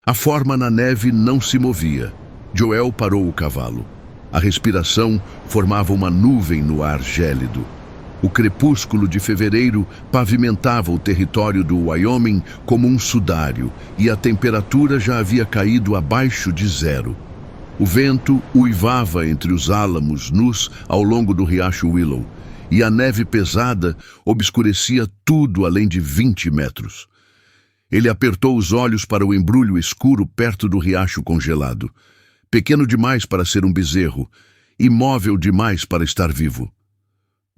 A forma na neve não se movia. Joel parou o cavalo. A respiração formava uma nuvem no ar gélido. O crepúsculo de fevereiro pavimentava o território do Wyoming como um sudário, e a temperatura já havia caído abaixo de zero. O vento uivava entre os álamos nus ao longo do riacho Willow, e a neve pesada obscurecia tudo além de 20 metros. Ele apertou os olhos para o embrulho escuro perto do riacho congelado. Pequeno demais para ser um bezerro, imóvel demais para estar vivo.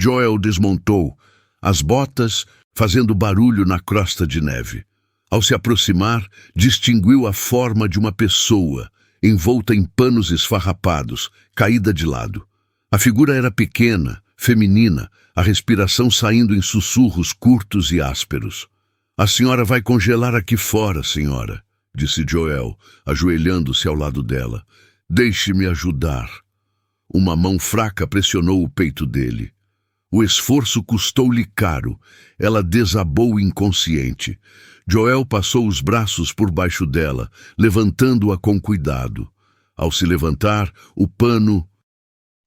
Joel desmontou as botas, fazendo barulho na crosta de neve. Ao se aproximar, distinguiu a forma de uma pessoa, envolta em panos esfarrapados, caída de lado. A figura era pequena, feminina, a respiração saindo em sussurros curtos e ásperos. "A senhora vai congelar aqui fora, senhora", disse Joel, ajoelhando-se ao lado dela. "Deixe-me ajudar." Uma mão fraca pressionou o peito dele. O esforço custou-lhe caro. Ela desabou inconsciente. Joel passou os braços por baixo dela, levantando-a com cuidado. Ao se levantar, o pano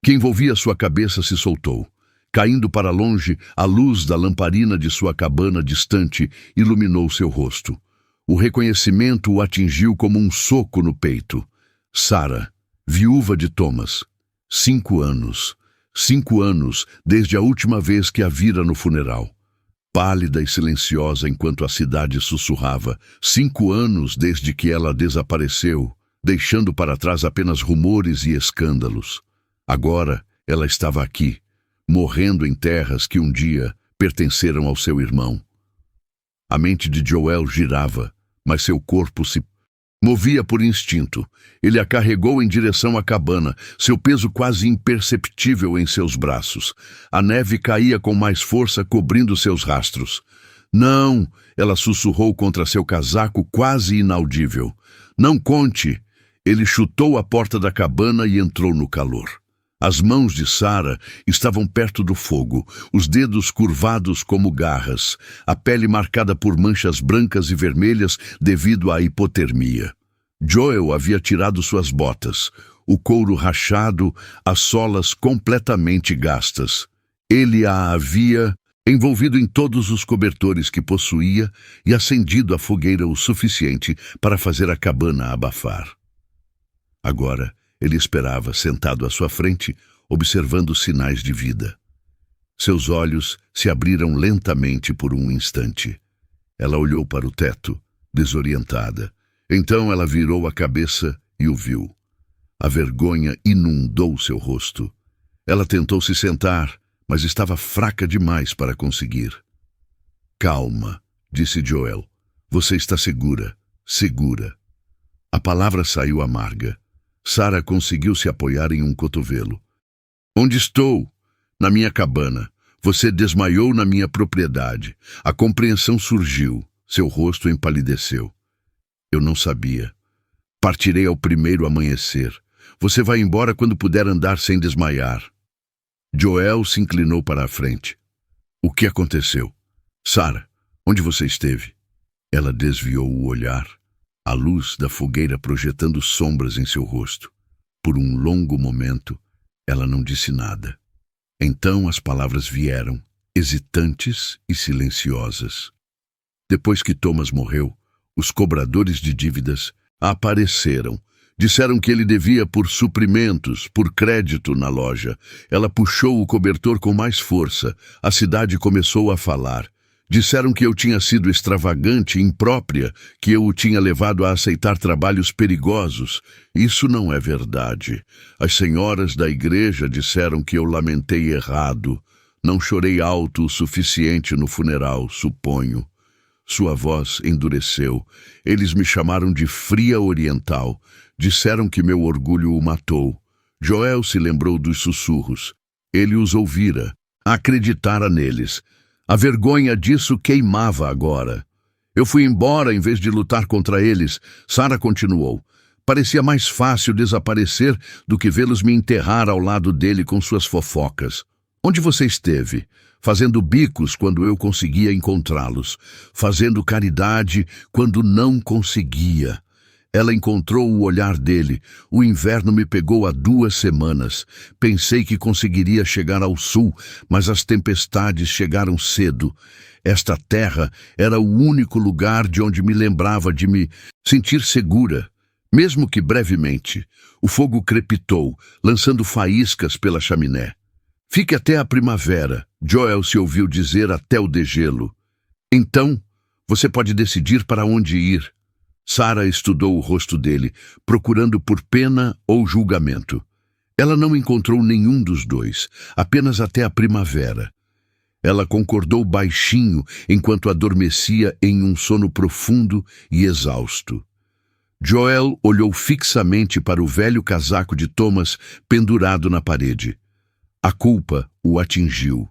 que envolvia sua cabeça se soltou. Caindo para longe, a luz da lamparina de sua cabana distante iluminou seu rosto. O reconhecimento o atingiu como um soco no peito. Sarah, viúva de Thomas. 5 anos. 5 anos desde a última vez que a vira no funeral. Pálida e silenciosa enquanto a cidade sussurrava. 5 anos desde que ela desapareceu, deixando para trás apenas rumores e escândalos. Agora ela estava aqui, morrendo em terras que um dia pertenceram ao seu irmão. A mente de Joel girava, mas seu corpo se movia por instinto. Ele a carregou em direção à cabana, seu peso quase imperceptível em seus braços. A neve caía com mais força, cobrindo seus rastros. "Não!" ela sussurrou contra seu casaco, quase inaudível. "Não conte!" Ele chutou a porta da cabana e entrou no calor. As mãos de Sarah estavam perto do fogo, os dedos curvados como garras, a pele marcada por manchas brancas e vermelhas devido à hipotermia. Joel havia tirado suas botas, o couro rachado, as solas completamente gastas. Ele a havia envolvido em todos os cobertores que possuía e acendido a fogueira o suficiente para fazer a cabana abafar. Agora, ele esperava, sentado à sua frente, observando sinais de vida. Seus olhos se abriram lentamente por um instante. Ela olhou para o teto, desorientada. Então ela virou a cabeça e o viu. A vergonha inundou seu rosto. Ela tentou se sentar, mas estava fraca demais para conseguir. "Calma", disse Joel. "Você está segura, segura." A palavra saiu amarga. Sarah conseguiu se apoiar em um cotovelo. "Onde estou?" "Na minha cabana. Você desmaiou na minha propriedade." A compreensão surgiu. Seu rosto empalideceu. "Eu não sabia. Partirei ao primeiro amanhecer. Você vai embora quando puder andar sem desmaiar." Joel se inclinou para a frente. "O que aconteceu?" "Sarah, onde você esteve?" Ela desviou o olhar, a luz da fogueira projetando sombras em seu rosto. Por um longo momento, ela não disse nada. Então as palavras vieram, hesitantes e silenciosas. Depois que Thomas morreu, os cobradores de dívidas apareceram. Disseram que ele devia por suprimentos, por crédito na loja. Ela puxou o cobertor com mais força. A cidade começou a falar. Disseram que eu tinha sido extravagante, imprópria, que eu o tinha levado a aceitar trabalhos perigosos. Isso não é verdade. As senhoras da igreja disseram que eu lamentei errado. Não chorei alto o suficiente no funeral, suponho. Sua voz endureceu. Eles me chamaram de fria oriental. Disseram que meu orgulho o matou. Joel se lembrou dos sussurros. Ele os ouvira, acreditara neles. A vergonha disso queimava agora. Eu fui embora em vez de lutar contra eles. Sarah continuou. Parecia mais fácil desaparecer do que vê-los me enterrar ao lado dele com suas fofocas. Onde você esteve? Fazendo bicos quando eu conseguia encontrá-los. Fazendo caridade quando não conseguia. Ela encontrou o olhar dele. O inverno me pegou há 2 semanas. Pensei que conseguiria chegar ao sul, mas as tempestades chegaram cedo. Esta terra era o único lugar de onde me lembrava de me sentir segura, mesmo que brevemente. O fogo crepitou, lançando faíscas pela chaminé. Fique até a primavera, Joel se ouviu dizer até o degelo. Então, você pode decidir para onde ir. Sarah estudou o rosto dele, procurando por pena ou julgamento. Ela não encontrou nenhum dos dois, apenas até a primavera. Ela concordou baixinho enquanto adormecia em um sono profundo e exausto. Joel olhou fixamente para o velho casaco de Thomas pendurado na parede. A culpa o atingiu.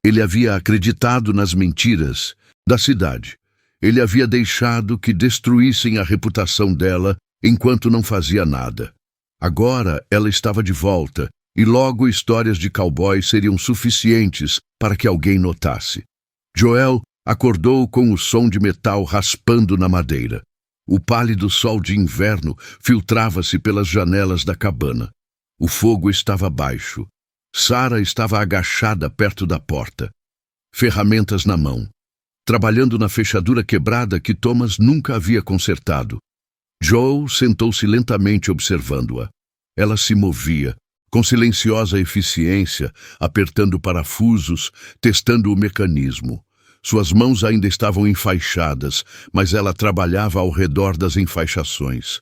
Ele havia acreditado nas mentiras da cidade. Ele havia deixado que destruíssem a reputação dela enquanto não fazia nada. Agora ela estava de volta, e logo histórias de cowboys seriam suficientes para que alguém notasse. Joel acordou com o som de metal raspando na madeira. O pálido sol de inverno filtrava-se pelas janelas da cabana. O fogo estava baixo. Sarah estava agachada perto da porta, ferramentas na mão, trabalhando na fechadura quebrada que Thomas nunca havia consertado. Joel sentou-se lentamente observando-a. Ela se movia, com silenciosa eficiência, apertando parafusos, testando o mecanismo. Suas mãos ainda estavam enfaixadas, mas ela trabalhava ao redor das enfaixações.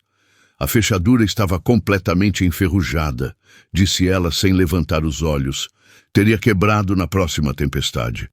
A fechadura estava completamente enferrujada, disse ela sem levantar os olhos. Teria quebrado na próxima tempestade.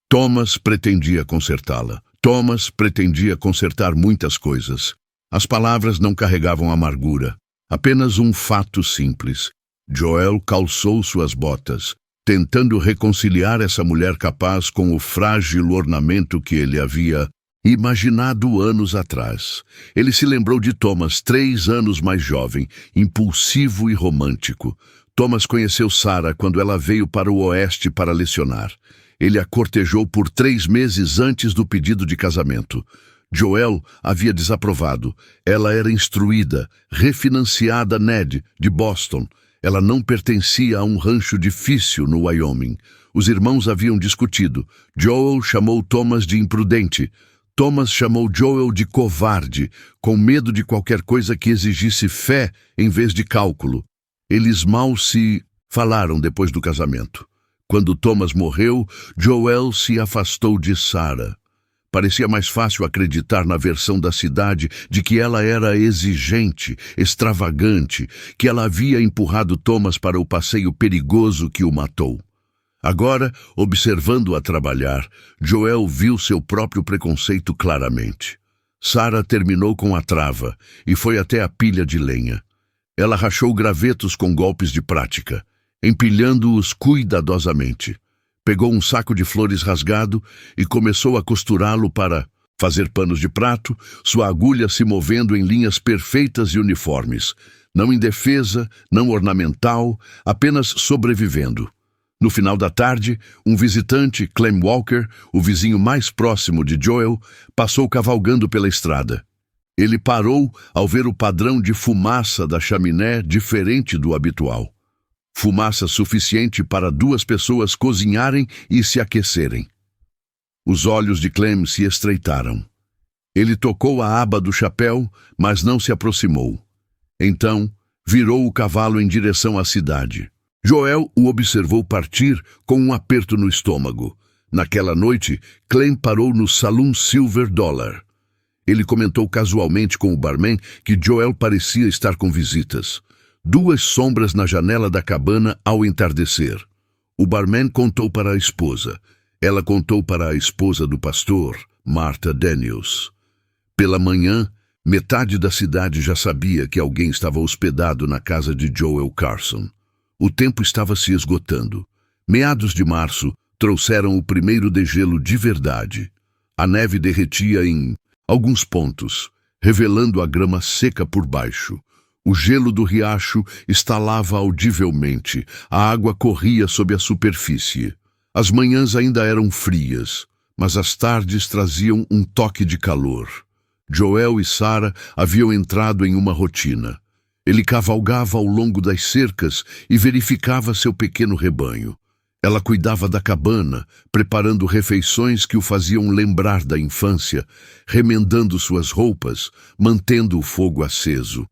Thomas pretendia consertá-la. Thomas pretendia consertar muitas coisas. As palavras não carregavam amargura. Apenas um fato simples. Joel calçou suas botas, tentando reconciliar essa mulher capaz com o frágil ornamento que ele havia imaginado anos atrás. Ele se lembrou de Thomas, 3 anos mais jovem, impulsivo e romântico. Thomas conheceu Sarah quando ela veio para o oeste para lecionar. Ele a cortejou por 3 meses antes do pedido de casamento. Joel havia desaprovado. Ela era instruída, refinanciada Ned, de Boston. Ela não pertencia a um rancho difícil no Wyoming. Os irmãos haviam discutido. Joel chamou Thomas de imprudente. Thomas chamou Joel de covarde, com medo de qualquer coisa que exigisse fé em vez de cálculo. Eles mal se falaram depois do casamento. Quando Thomas morreu, Joel se afastou de Sarah. Parecia mais fácil acreditar na versão da cidade de que ela era exigente, extravagante, que ela havia empurrado Thomas para o passeio perigoso que o matou. Agora, observando-a trabalhar, Joel viu seu próprio preconceito claramente. Sarah terminou com a trava e foi até a pilha de lenha. Ela rachou gravetos com golpes de prática, empilhando-os cuidadosamente. Pegou um saco de flores rasgado e começou a costurá-lo para fazer panos de prato, sua agulha se movendo em linhas perfeitas e uniformes, não indefesa, não ornamental, apenas sobrevivendo. No final da tarde, um visitante, Clem Walker, o vizinho mais próximo de Joel, passou cavalgando pela estrada. Ele parou ao ver o padrão de fumaça da chaminé diferente do habitual. Fumaça suficiente para 2 pessoas cozinharem e se aquecerem. Os olhos de Clem se estreitaram. Ele tocou a aba do chapéu, mas não se aproximou. Então, virou o cavalo em direção à cidade. Joel o observou partir com um aperto no estômago. Naquela noite, Clem parou no Saloon Silver Dollar. Ele comentou casualmente com o barman que Joel parecia estar com visitas. 2 sombras na janela da cabana ao entardecer. O barman contou para a esposa. Ela contou para a esposa do pastor, Martha Daniels. Pela manhã, metade da cidade já sabia que alguém estava hospedado na casa de Joel Carson. O tempo estava se esgotando. Meados de março trouxeram o primeiro degelo de verdade. A neve derretia em alguns pontos, revelando a grama seca por baixo. O gelo do riacho estalava audivelmente. A água corria sob a superfície. As manhãs ainda eram frias, mas as tardes traziam um toque de calor. Joel e Sarah haviam entrado em uma rotina. Ele cavalgava ao longo das cercas e verificava seu pequeno rebanho. Ela cuidava da cabana, preparando refeições que o faziam lembrar da infância, remendando suas roupas, mantendo o fogo aceso.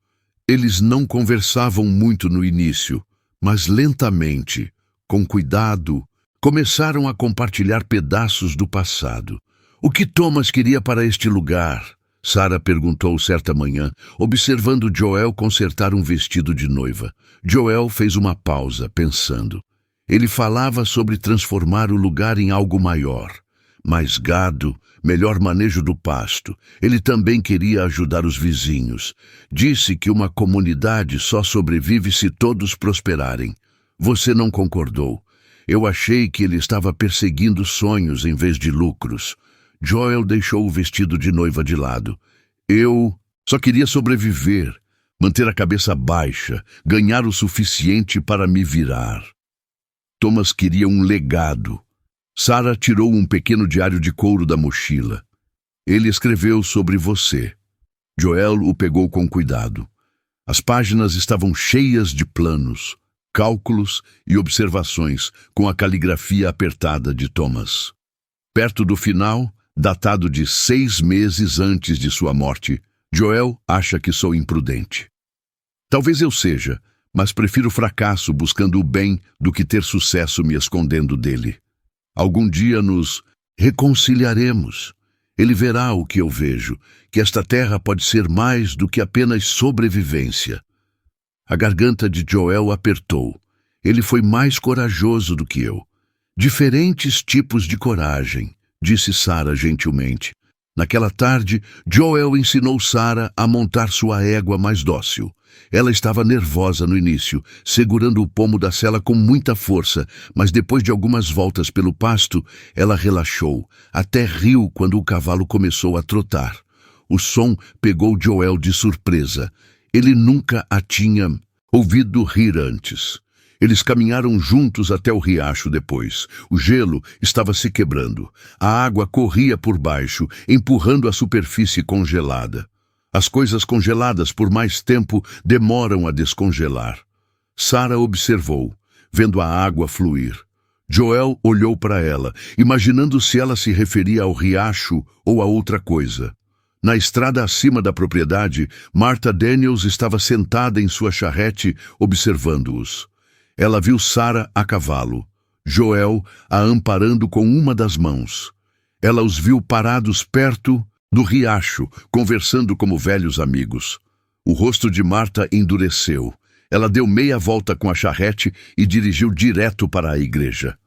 Eles não conversavam muito no início, mas lentamente, com cuidado, começaram a compartilhar pedaços do passado. O que Thomas queria para este lugar? Sarah perguntou certa manhã, observando Joel consertar um vestido de noiva. Joel fez uma pausa, pensando. Ele falava sobre transformar o lugar em algo maior. Mais gado, melhor manejo do pasto. Ele também queria ajudar os vizinhos. Disse que uma comunidade só sobrevive se todos prosperarem. Você não concordou. Eu achei que ele estava perseguindo sonhos em vez de lucros. Joel deixou o vestido de noiva de lado. Eu só queria sobreviver, manter a cabeça baixa, ganhar o suficiente para me virar. Thomas queria um legado. Sarah tirou um pequeno diário de couro da mochila. Ele escreveu sobre você. Joel o pegou com cuidado. As páginas estavam cheias de planos, cálculos e observações com a caligrafia apertada de Thomas. Perto do final, datado de 6 meses antes de sua morte, Joel acha que sou imprudente. Talvez eu seja, mas prefiro fracasso buscando o bem do que ter sucesso me escondendo dele. Algum dia nos reconciliaremos. Ele verá o que eu vejo, que esta terra pode ser mais do que apenas sobrevivência. A garganta de Joel apertou. Ele foi mais corajoso do que eu. Diferentes tipos de coragem, disse Sarah gentilmente. Naquela tarde, Joel ensinou Sarah a montar sua égua mais dócil. Ela estava nervosa no início, segurando o pomo da sela com muita força, mas depois de algumas voltas pelo pasto, ela relaxou, até riu quando o cavalo começou a trotar. O som pegou Joel de surpresa. Ele nunca a tinha ouvido rir antes. Eles caminharam juntos até o riacho depois. O gelo estava se quebrando. A água corria por baixo, empurrando a superfície congelada. As coisas congeladas por mais tempo demoram a descongelar. Sarah observou, vendo a água fluir. Joel olhou para ela, imaginando se ela se referia ao riacho ou a outra coisa. Na estrada acima da propriedade, Martha Daniels estava sentada em sua charrete, observando-os. Ela viu Sarah a cavalo, Joel a amparando com uma das mãos. Ela os viu parados perto do riacho, conversando como velhos amigos. O rosto de Martha endureceu. Ela deu meia volta com a charrete e dirigiu direto para a igreja.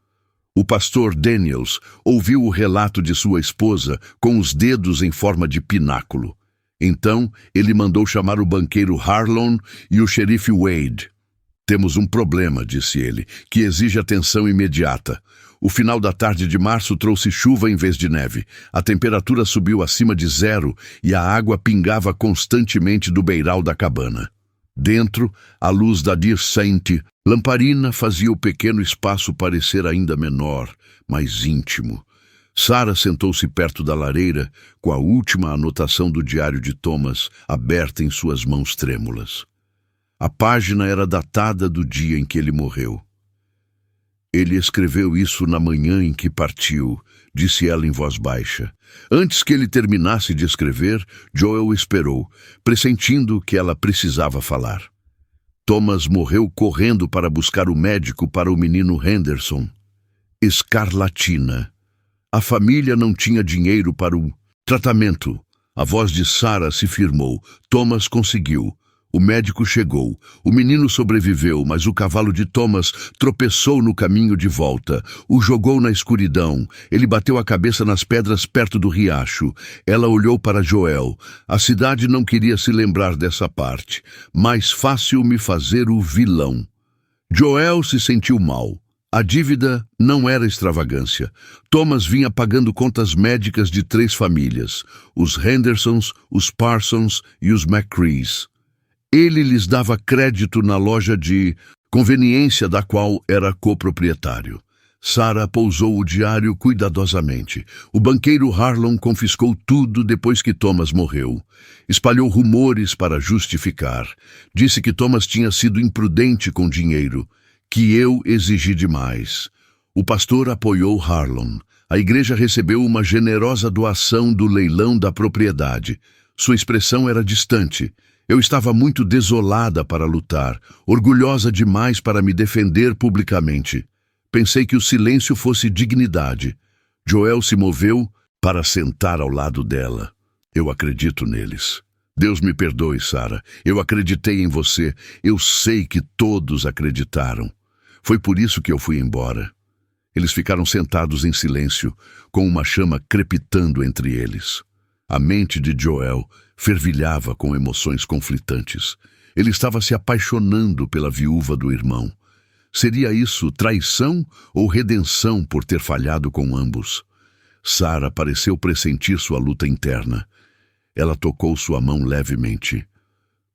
O pastor Daniels ouviu o relato de sua esposa com os dedos em forma de pináculo. Então, ele mandou chamar o banqueiro Harlon e o xerife Wade. Temos um problema, disse ele, que exige atenção imediata. O final da tarde de março trouxe chuva em vez de neve. A temperatura subiu acima de 0 e a água pingava constantemente do beiral da cabana. Dentro, a luz da Dear Saint lamparina fazia o pequeno espaço parecer ainda menor, mais íntimo. Sarah sentou-se perto da lareira, com a última anotação do diário de Thomas aberta em suas mãos trêmulas. A página era datada do dia em que ele morreu. Ele escreveu isso na manhã em que partiu, disse ela em voz baixa. Antes que ele terminasse de escrever, Joel esperou, pressentindo que ela precisava falar. Thomas morreu correndo para buscar o médico para o menino Henderson. Escarlatina. A família não tinha dinheiro para o tratamento. A voz de Sarah se firmou. Thomas conseguiu. O médico chegou. O menino sobreviveu, mas o cavalo de Thomas tropeçou no caminho de volta. O jogou na escuridão. Ele bateu a cabeça nas pedras perto do riacho. Ela olhou para Joel. A cidade não queria se lembrar dessa parte. Mais fácil me fazer o vilão. Joel se sentiu mal. A dívida não era extravagância. Thomas vinha pagando contas médicas de 3 famílias. Os Hendersons, os Parsons e os McCrees. Ele lhes dava crédito na loja de conveniência da qual era coproprietário. Sarah pousou o diário cuidadosamente. O banqueiro Harlon confiscou tudo depois que Thomas morreu. Espalhou rumores para justificar. Disse que Thomas tinha sido imprudente com dinheiro, que eu exigi demais. O pastor apoiou Harlon. A igreja recebeu uma generosa doação do leilão da propriedade. Sua expressão era distante. Eu estava muito desolada para lutar, orgulhosa demais para me defender publicamente. Pensei que o silêncio fosse dignidade. Joel se moveu para sentar ao lado dela. Eu acredito neles. Deus me perdoe, Sarah. Eu acreditei em você. Eu sei que todos acreditaram. Foi por isso que eu fui embora. Eles ficaram sentados em silêncio, com uma chama crepitando entre eles. A mente de Joel fervilhava com emoções conflitantes. Ele estava se apaixonando pela viúva do irmão. Seria isso traição ou redenção por ter falhado com ambos? Sarah pareceu pressentir sua luta interna. Ela tocou sua mão levemente.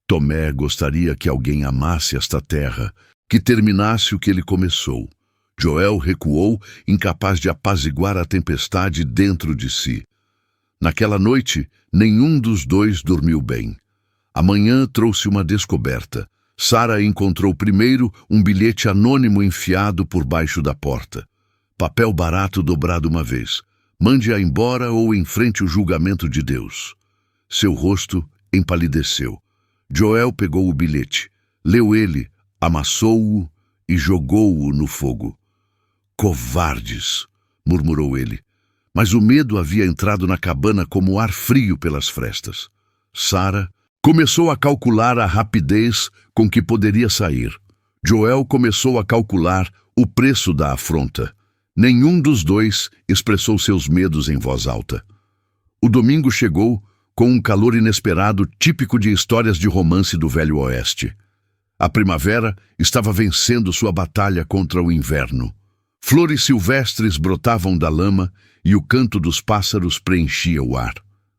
Tomé gostaria que alguém amasse esta terra, que terminasse o que ele começou. Joel recuou, incapaz de apaziguar a tempestade dentro de si. Naquela noite, nenhum dos dois dormiu bem. A manhã trouxe uma descoberta. Sarah encontrou primeiro um bilhete anônimo enfiado por baixo da porta. Papel barato dobrado uma vez. Mande-a embora ou enfrente o julgamento de Deus. Seu rosto empalideceu. Joel pegou o bilhete, leu ele, amassou-o e jogou-o no fogo. Covardes, murmurou ele. Mas o medo havia entrado na cabana como ar frio pelas frestas. Sarah começou a calcular a rapidez com que poderia sair. Joel começou a calcular o preço da afronta. Nenhum dos dois expressou seus medos em voz alta. O domingo chegou com um calor inesperado típico de histórias de romance do Velho Oeste. A primavera estava vencendo sua batalha contra o inverno. Flores silvestres brotavam da lama e o canto dos pássaros preenchia o ar.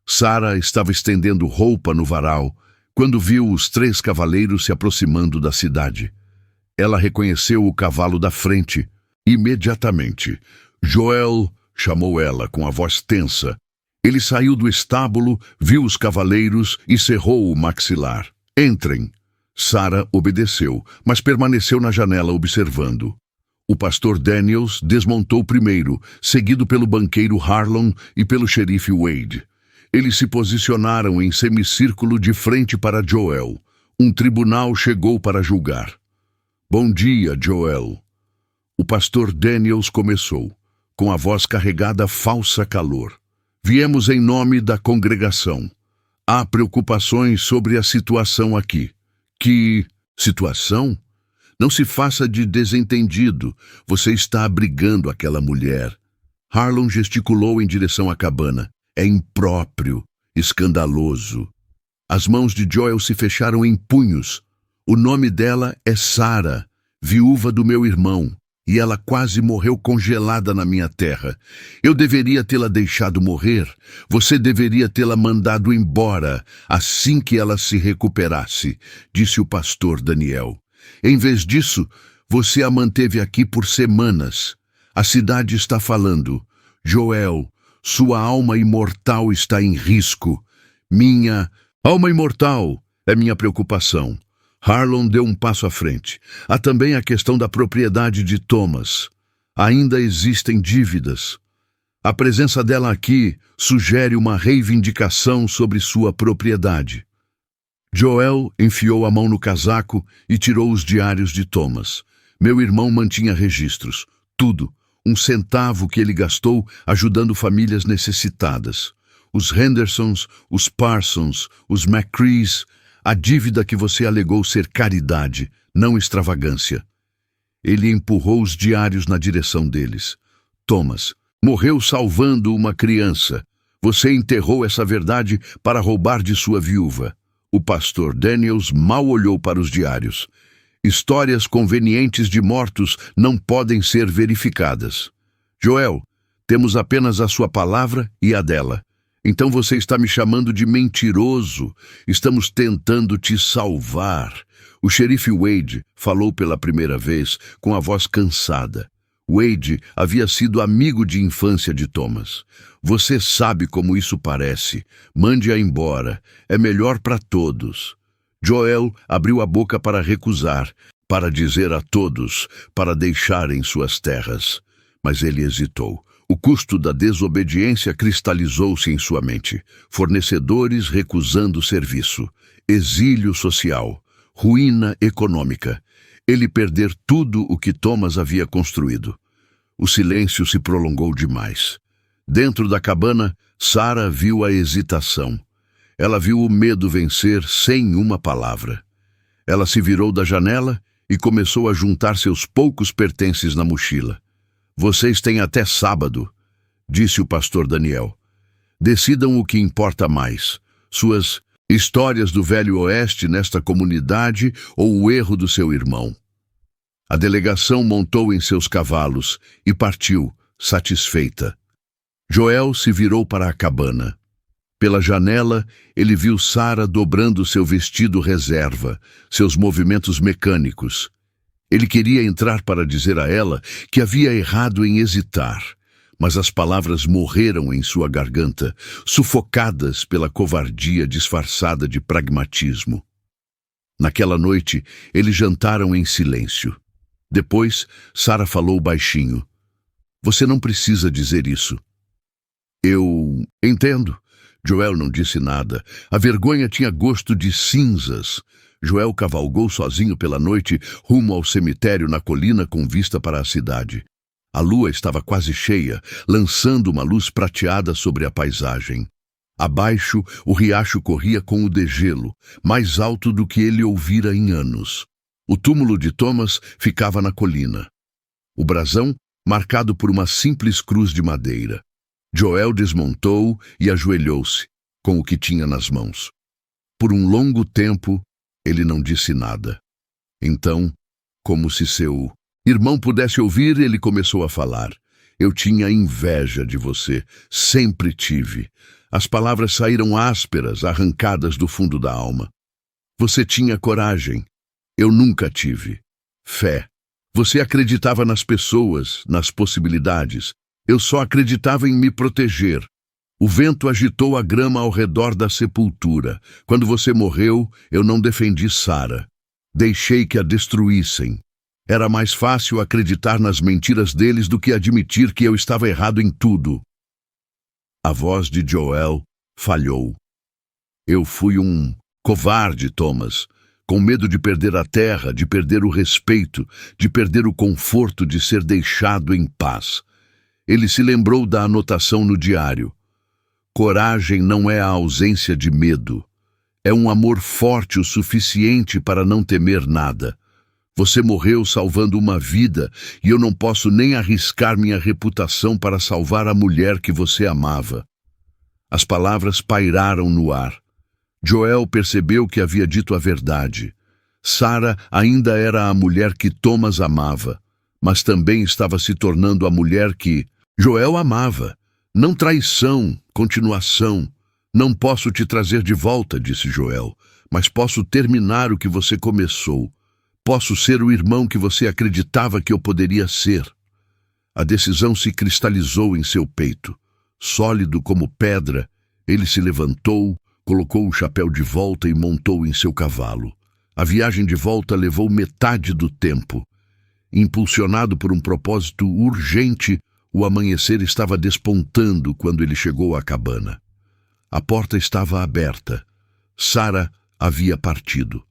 Sarah estava estendendo roupa no varal quando viu os 3 cavaleiros se aproximando da cidade. Ela reconheceu o cavalo da frente. Imediatamente, Joel chamou ela com a voz tensa. Ele saiu do estábulo, viu os cavaleiros e cerrou o maxilar. Entrem. Sarah obedeceu, mas permaneceu na janela observando. O pastor Daniels desmontou primeiro, seguido pelo banqueiro Harlon e pelo xerife Wade. Eles se posicionaram em semicírculo de frente para Joel. Um tribunal chegou para julgar. Bom dia, Joel. O pastor Daniels começou, com a voz carregada a falsa calor. Viemos em nome da congregação. Há preocupações sobre a situação aqui. Que situação? Não se faça de desentendido. Você está abrigando aquela mulher. Harlon gesticulou em direção à cabana. É impróprio, escandaloso. As mãos de Joel se fecharam em punhos. O nome dela é Sarah, viúva do meu irmão, e ela quase morreu congelada na minha terra. Eu deveria tê-la deixado morrer. Você deveria tê-la mandado embora assim que ela se recuperasse, disse o pastor Daniel. Em vez disso, você a manteve aqui por semanas. A cidade está falando. Joel, sua alma imortal está em risco. Minha alma imortal é minha preocupação. Harlon deu um passo à frente. Há também a questão da propriedade de Thomas. Ainda existem dívidas. A presença dela aqui sugere uma reivindicação sobre sua propriedade. Joel enfiou a mão no casaco e tirou os diários de Thomas. Meu irmão mantinha registros. Tudo. 1 centavo que ele gastou ajudando famílias necessitadas. Os Hendersons, os Parsons, os McCrees. A dívida que você alegou ser caridade, não extravagância. Ele empurrou os diários na direção deles. Thomas morreu salvando uma criança. Você enterrou essa verdade para roubar de sua viúva. O pastor Daniels mal olhou para os diários. Histórias convenientes de mortos não podem ser verificadas. Joel, temos apenas a sua palavra e a dela. Então você está me chamando de mentiroso. Estamos tentando te salvar. O xerife Wade falou pela primeira vez com a voz cansada. Wade havia sido amigo de infância de Thomas. Você sabe como isso parece. Mande-a embora. É melhor para todos. Joel abriu a boca para recusar, para dizer a todos, para deixarem suas terras. Mas ele hesitou. O custo da desobediência cristalizou-se em sua mente. Fornecedores recusando serviço. Exílio social. Ruína econômica. Ele perder tudo o que Thomas havia construído. O silêncio se prolongou demais. Dentro da cabana, Sarah viu a hesitação. Ela viu o medo vencer sem uma palavra. Ela se virou da janela e começou a juntar seus poucos pertences na mochila. Vocês têm até sábado, disse o pastor Daniel. Decidam o que importa mais, suas histórias do Velho Oeste nesta comunidade ou o erro do seu irmão. A delegação montou em seus cavalos e partiu, satisfeita. Joel se virou para a cabana. Pela janela, ele viu Sarah dobrando seu vestido reserva, seus movimentos mecânicos. Ele queria entrar para dizer a ela que havia errado em hesitar, mas as palavras morreram em sua garganta, sufocadas pela covardia disfarçada de pragmatismo. Naquela noite, eles jantaram em silêncio. Depois, Sarah falou baixinho. Você não precisa dizer isso. Eu entendo. Joel não disse nada. A vergonha tinha gosto de cinzas. Joel cavalgou sozinho pela noite rumo ao cemitério na colina com vista para a cidade. A lua estava quase cheia, lançando uma luz prateada sobre a paisagem. Abaixo, o riacho corria com o degelo, mais alto do que ele ouvira em anos. O túmulo de Thomas ficava na colina. O brasão, marcado por uma simples cruz de madeira. Joel desmontou e ajoelhou-se, com o que tinha nas mãos. Por um longo tempo, ele não disse nada. Então, como se seu irmão pudesse ouvir, ele começou a falar. Eu tinha inveja de você, sempre tive. As palavras saíram ásperas, arrancadas do fundo da alma. Você tinha coragem. Eu nunca tive. Fé. Você acreditava nas pessoas, nas possibilidades. Eu só acreditava em me proteger. O vento agitou a grama ao redor da sepultura. Quando você morreu, eu não defendi Sarah. Deixei que a destruíssem. Era mais fácil acreditar nas mentiras deles do que admitir que eu estava errado em tudo. A voz de Joel falhou. Eu fui um covarde, Thomas. Com medo de perder a terra, de perder o respeito, de perder o conforto de ser deixado em paz. Ele se lembrou da anotação no diário. Coragem não é a ausência de medo. É um amor forte o suficiente para não temer nada. Você morreu salvando uma vida e eu não posso nem arriscar minha reputação para salvar a mulher que você amava. As palavras pairaram no ar. Joel percebeu que havia dito a verdade. Sarah ainda era a mulher que Thomas amava, mas também estava se tornando a mulher que Joel amava. Não traição, continuação. Não posso te trazer de volta, disse Joel, mas posso terminar o que você começou. Posso ser o irmão que você acreditava que eu poderia ser. A decisão se cristalizou em seu peito. Sólido como pedra, ele se levantou, colocou o chapéu de volta e montou em seu cavalo. A viagem de volta levou metade do tempo. Impulsionado por um propósito urgente, o amanhecer estava despontando quando ele chegou à cabana. A porta estava aberta. Sarah havia partido.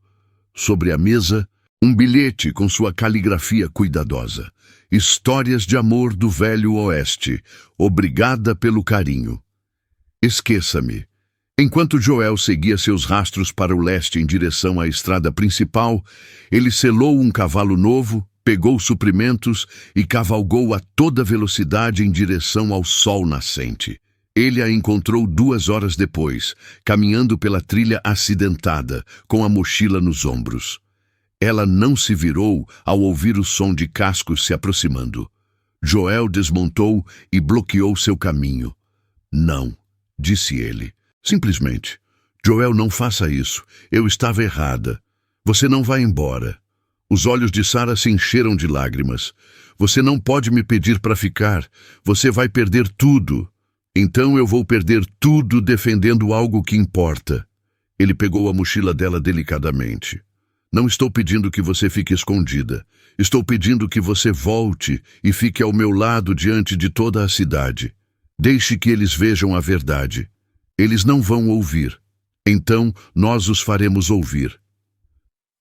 Sobre a mesa, um bilhete com sua caligrafia cuidadosa. Histórias de amor do Velho Oeste. Obrigada pelo carinho. Esqueça-me. Enquanto Joel seguia seus rastros para o leste em direção à estrada principal, ele selou um cavalo novo, pegou suprimentos e cavalgou a toda velocidade em direção ao sol nascente. Ele a encontrou 2 horas depois, caminhando pela trilha acidentada, com a mochila nos ombros. Ela não se virou ao ouvir o som de cascos se aproximando. Joel desmontou e bloqueou seu caminho. Não, disse ele. Simplesmente. Joel, não faça isso. Eu estava errada. Você não vai embora. Os olhos de Sara se encheram de lágrimas. Você não pode me pedir para ficar. Você vai perder tudo. Então eu vou perder tudo defendendo algo que importa. Ele pegou a mochila dela delicadamente. Não estou pedindo que você fique escondida. Estou pedindo que você volte e fique ao meu lado diante de toda a cidade. Deixe que eles vejam a verdade. Eles não vão ouvir. Então nós os faremos ouvir.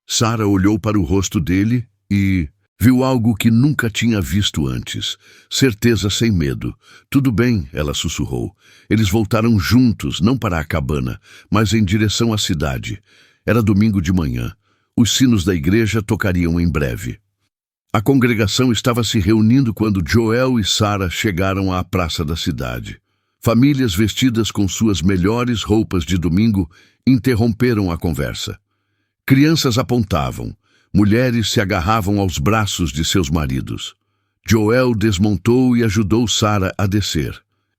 Sara olhou para o rosto dele e viu algo que nunca tinha visto antes. Certeza sem medo. Tudo bem, ela sussurrou. Eles voltaram juntos, não para a cabana, mas em direção à cidade. Era domingo de manhã. Os sinos da igreja tocariam em breve. A congregação estava se reunindo quando Joel e Sara chegaram à praça da cidade. Famílias vestidas com suas melhores roupas de domingo interromperam a conversa. Crianças apontavam. Mulheres se agarravam aos braços de seus maridos. Joel desmontou e ajudou Sara a descer.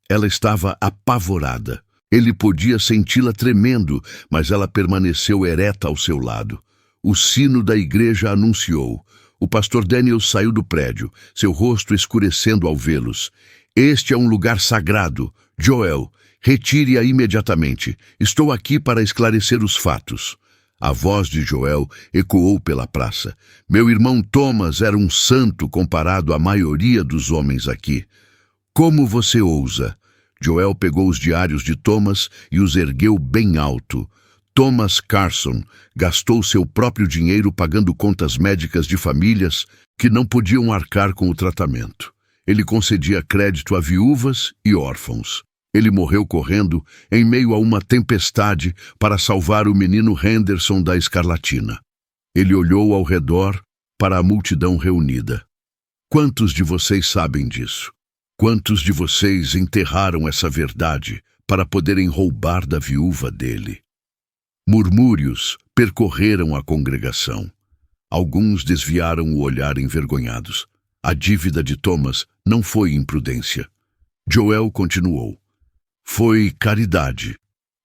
Ela estava apavorada. Ele podia senti-la tremendo, mas ela permaneceu ereta ao seu lado. O sino da igreja anunciou. O pastor Daniels saiu do prédio, seu rosto escurecendo ao vê-los. Este é um lugar sagrado. Joel, retire-a imediatamente. Estou aqui para esclarecer os fatos. A voz de Joel ecoou pela praça. Meu irmão Thomas era um santo comparado à maioria dos homens aqui. Como você ousa? Joel pegou os diários de Thomas e os ergueu bem alto. Thomas Carson gastou seu próprio dinheiro pagando contas médicas de famílias que não podiam arcar com o tratamento. Ele concedia crédito a viúvas e órfãos. Ele morreu correndo em meio a uma tempestade para salvar o menino Henderson da escarlatina. Ele olhou ao redor para a multidão reunida. Quantos de vocês sabem disso? Quantos de vocês enterraram essa verdade para poderem roubar da viúva dele? Murmúrios percorreram a congregação. Alguns desviaram o olhar envergonhados. A dívida de Thomas não foi imprudência. Joel continuou. Foi caridade,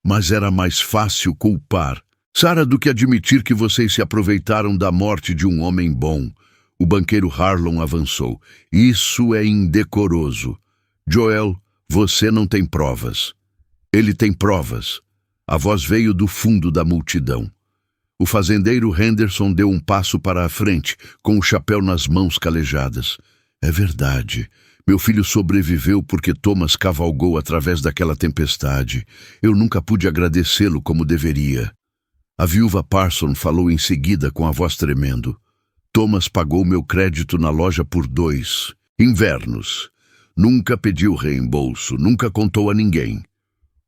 mas era mais fácil culpar Sara do que admitir que vocês se aproveitaram da morte de um homem bom. O banqueiro Harlon avançou. Isso é indecoroso. Joel, você não tem provas. Ele tem provas. A voz veio do fundo da multidão. O fazendeiro Henderson deu um passo para a frente, com o chapéu nas mãos calejadas. É verdade. Meu filho sobreviveu porque Thomas cavalgou através daquela tempestade. Eu nunca pude agradecê-lo como deveria. A viúva Parson falou em seguida com a voz tremendo. Thomas pagou meu crédito na loja por 2 invernos. Nunca pediu reembolso, nunca contou a ninguém.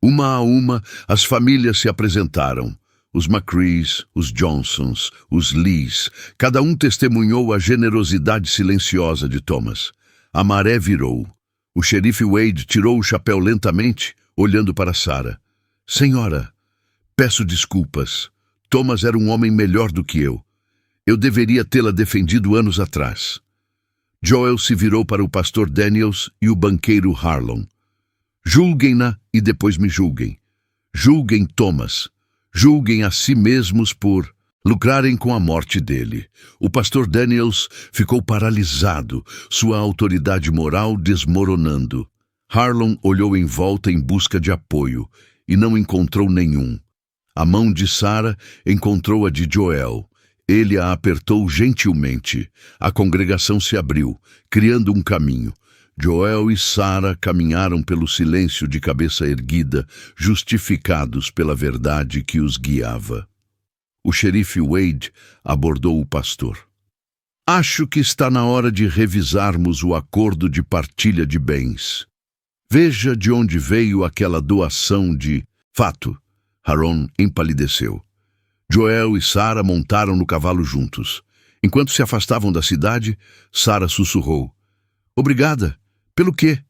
Uma a uma, as famílias se apresentaram. Os McCrees, os Johnsons, os Lees, cada um testemunhou a generosidade silenciosa de Thomas. A maré virou. O xerife Wade tirou o chapéu lentamente, olhando para Sara. Senhora, peço desculpas. Thomas era um homem melhor do que eu. Eu deveria tê-la defendido anos atrás. Joel se virou para o pastor Daniels e o banqueiro Harlon. Julguem-na e depois me julguem. Julguem Thomas. Julguem a si mesmos por lucrarem com a morte dele. O pastor Daniels ficou paralisado, sua autoridade moral desmoronando. Harlon olhou em volta em busca de apoio e não encontrou nenhum. A mão de Sara encontrou a de Joel. Ele a apertou gentilmente. A congregação se abriu, criando um caminho. Joel e Sara caminharam pelo silêncio de cabeça erguida, justificados pela verdade que os guiava. O xerife Wade abordou o pastor. Acho que está na hora de revisarmos o acordo de partilha de bens. Veja de onde veio aquela doação de fato. Harron empalideceu. Joel e Sara montaram no cavalo juntos. Enquanto se afastavam da cidade, Sara sussurrou. Obrigada. Pelo quê?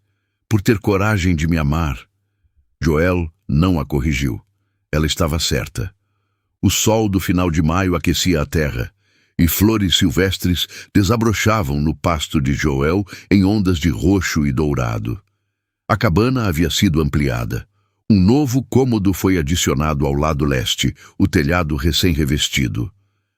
Por ter coragem de me amar. Joel não a corrigiu. Ela estava certa. O sol do final de maio aquecia a terra, e flores silvestres desabrochavam no pasto de Joel em ondas de roxo e dourado. A cabana havia sido ampliada. Um novo cômodo foi adicionado ao lado leste, o telhado recém-revestido.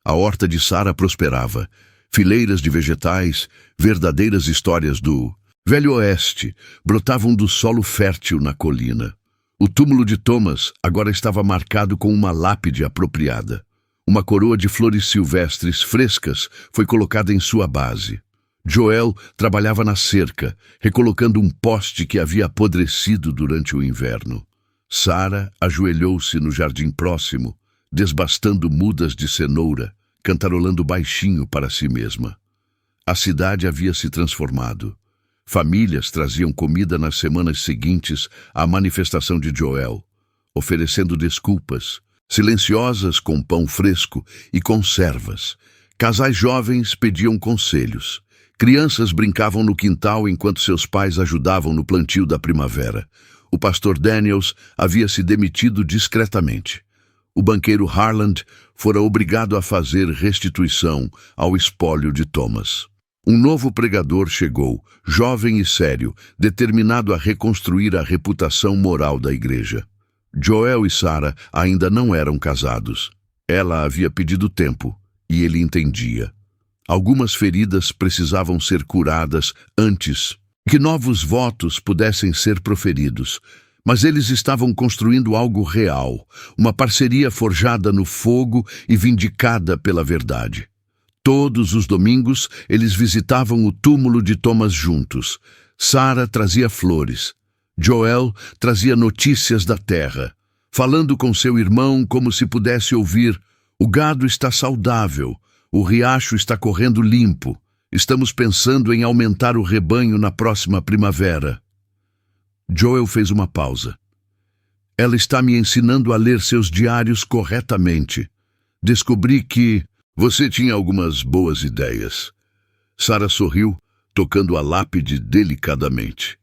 A horta de Sara prosperava. Fileiras de vegetais, verdadeiras histórias do Velho Oeste, brotavam do solo fértil na colina. O túmulo de Thomas agora estava marcado com uma lápide apropriada. Uma coroa de flores silvestres frescas foi colocada em sua base. Joel trabalhava na cerca, recolocando um poste que havia apodrecido durante o inverno. Sara ajoelhou-se no jardim próximo, desbastando mudas de cenoura, cantarolando baixinho para si mesma. A cidade havia se transformado. Famílias traziam comida nas semanas seguintes à manifestação de Joel, oferecendo desculpas, silenciosas com pão fresco e conservas. Casais jovens pediam conselhos. Crianças brincavam no quintal enquanto seus pais ajudavam no plantio da primavera. O pastor Daniels havia se demitido discretamente. O banqueiro Harland fora obrigado a fazer restituição ao espólio de Thomas. Um novo pregador chegou, jovem e sério, determinado a reconstruir a reputação moral da igreja. Joel e Sara ainda não eram casados. Ela havia pedido tempo, e ele entendia. Algumas feridas precisavam ser curadas antes que novos votos pudessem ser proferidos. Mas eles estavam construindo algo real, uma parceria forjada no fogo e vindicada pela verdade. Todos os domingos, eles visitavam o túmulo de Thomas juntos. Sara trazia flores. Joel trazia notícias da terra, falando com seu irmão como se pudesse ouvir: "O gado está saudável, o riacho está correndo limpo. Estamos pensando em aumentar o rebanho na próxima primavera." Joel fez uma pausa. "Ela está me ensinando a ler seus diários corretamente. Descobri que você tinha algumas boas ideias." Sara sorriu, tocando a lápide delicadamente.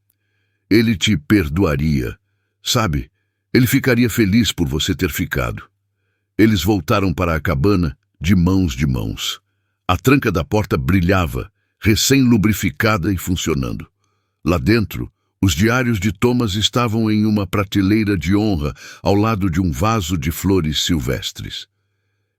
"Ele te perdoaria. Sabe, ele ficaria feliz por você ter ficado." Eles voltaram para a cabana, de mãos. A tranca da porta brilhava, recém-lubrificada e funcionando. Lá dentro, os diários de Thomas estavam em uma prateleira de honra, ao lado de um vaso de flores silvestres.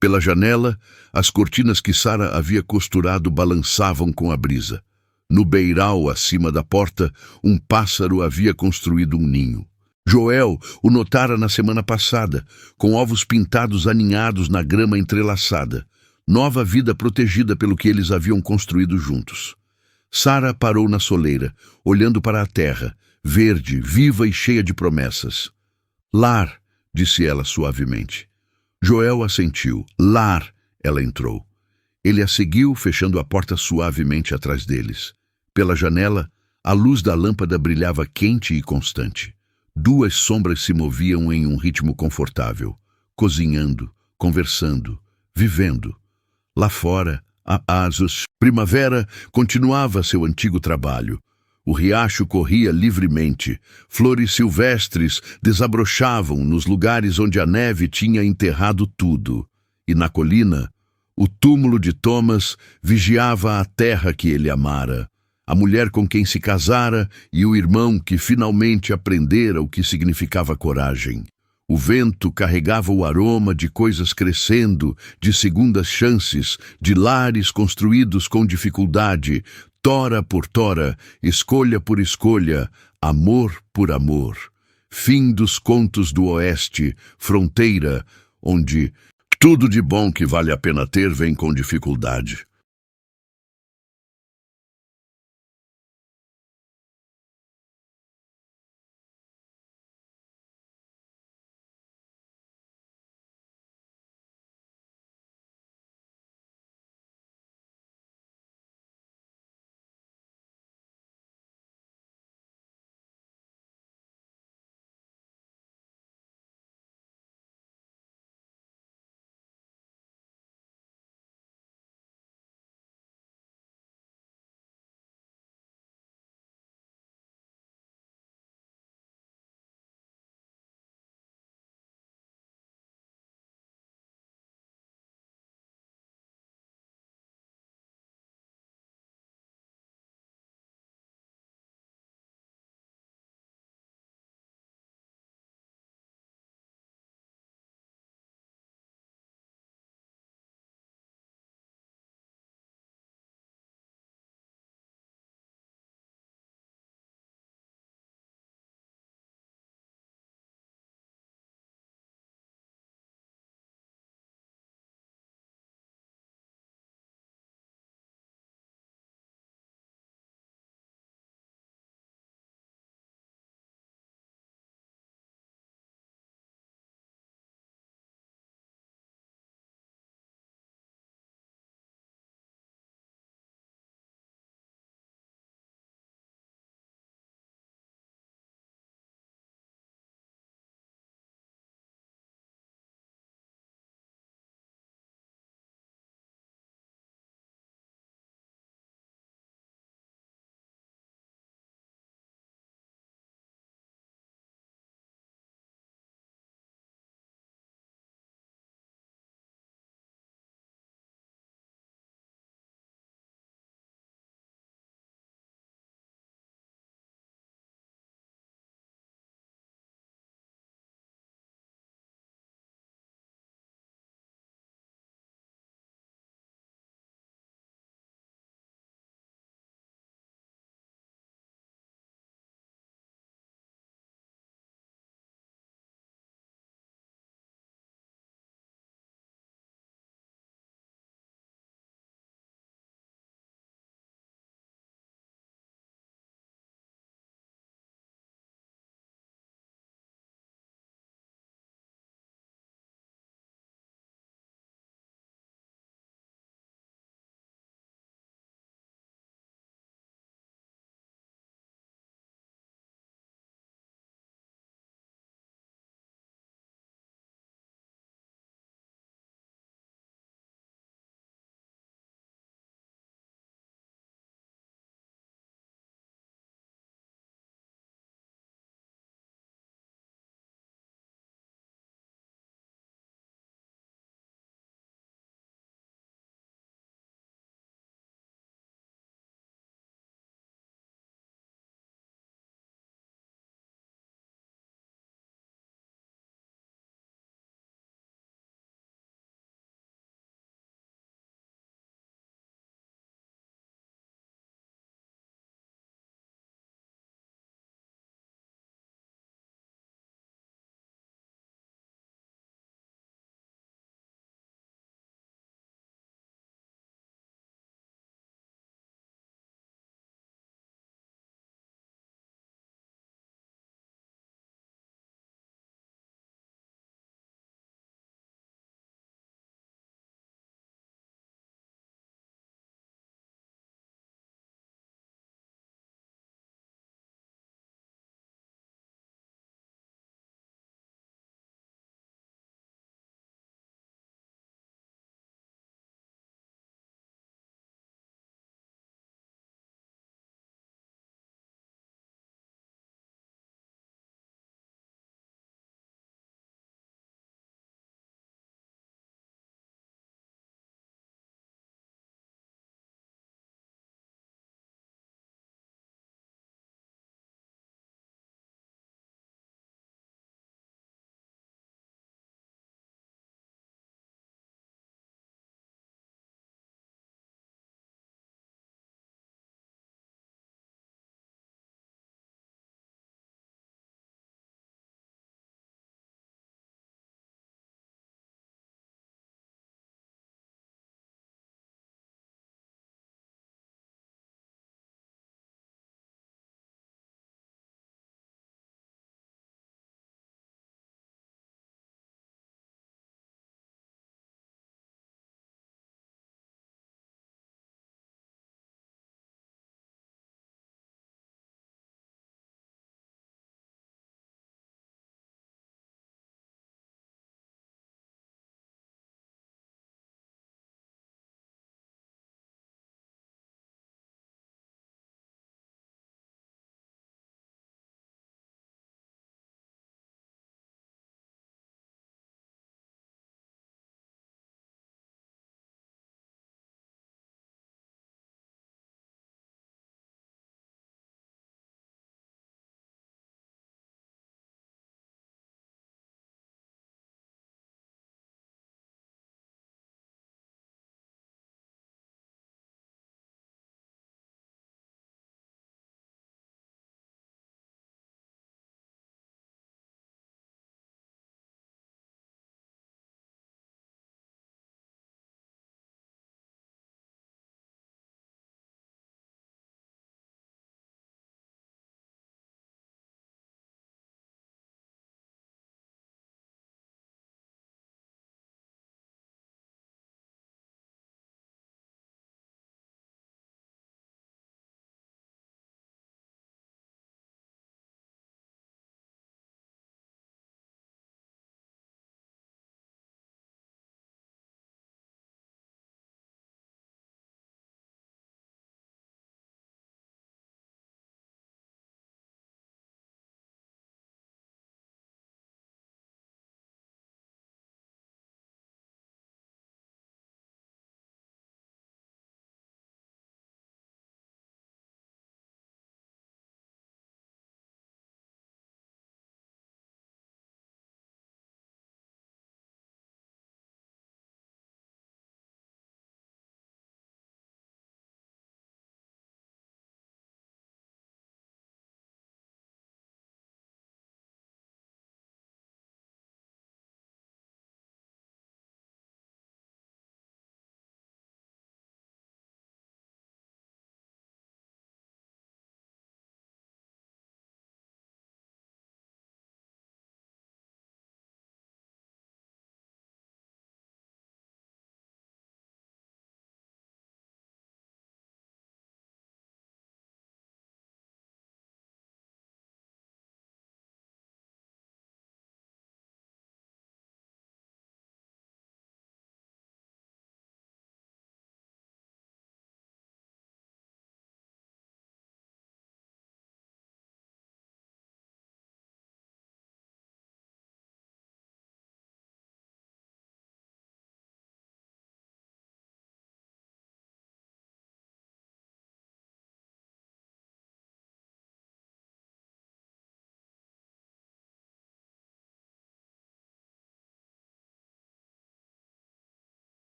Pela janela, as cortinas que Sara havia costurado balançavam com a brisa. No beiral acima da porta, um pássaro havia construído um ninho. Joel o notara na semana passada, com ovos pintados aninhados na grama entrelaçada. Nova vida protegida pelo que eles haviam construído juntos. Sara parou na soleira, olhando para a terra, verde, viva e cheia de promessas. "Lar", disse ela suavemente. Joel assentiu. "Lar", ela entrou. Ele a seguiu, fechando a porta suavemente atrás deles. Pela janela, a luz da lâmpada brilhava quente e constante. Duas sombras se moviam em um ritmo confortável, cozinhando, conversando, vivendo. Lá fora, a Asos, primavera continuava seu antigo trabalho. O riacho corria livremente, flores silvestres desabrochavam nos lugares onde a neve tinha enterrado tudo. E na colina, o túmulo de Thomas vigiava a terra que ele amara, a mulher com quem se casara e o irmão que finalmente aprendera o que significava coragem. O vento carregava o aroma de coisas crescendo, de segundas chances, de lares construídos com dificuldade, tora por tora, escolha por escolha, amor por amor. Fim dos contos do Oeste, fronteira, onde tudo de bom que vale a pena ter vem com dificuldade.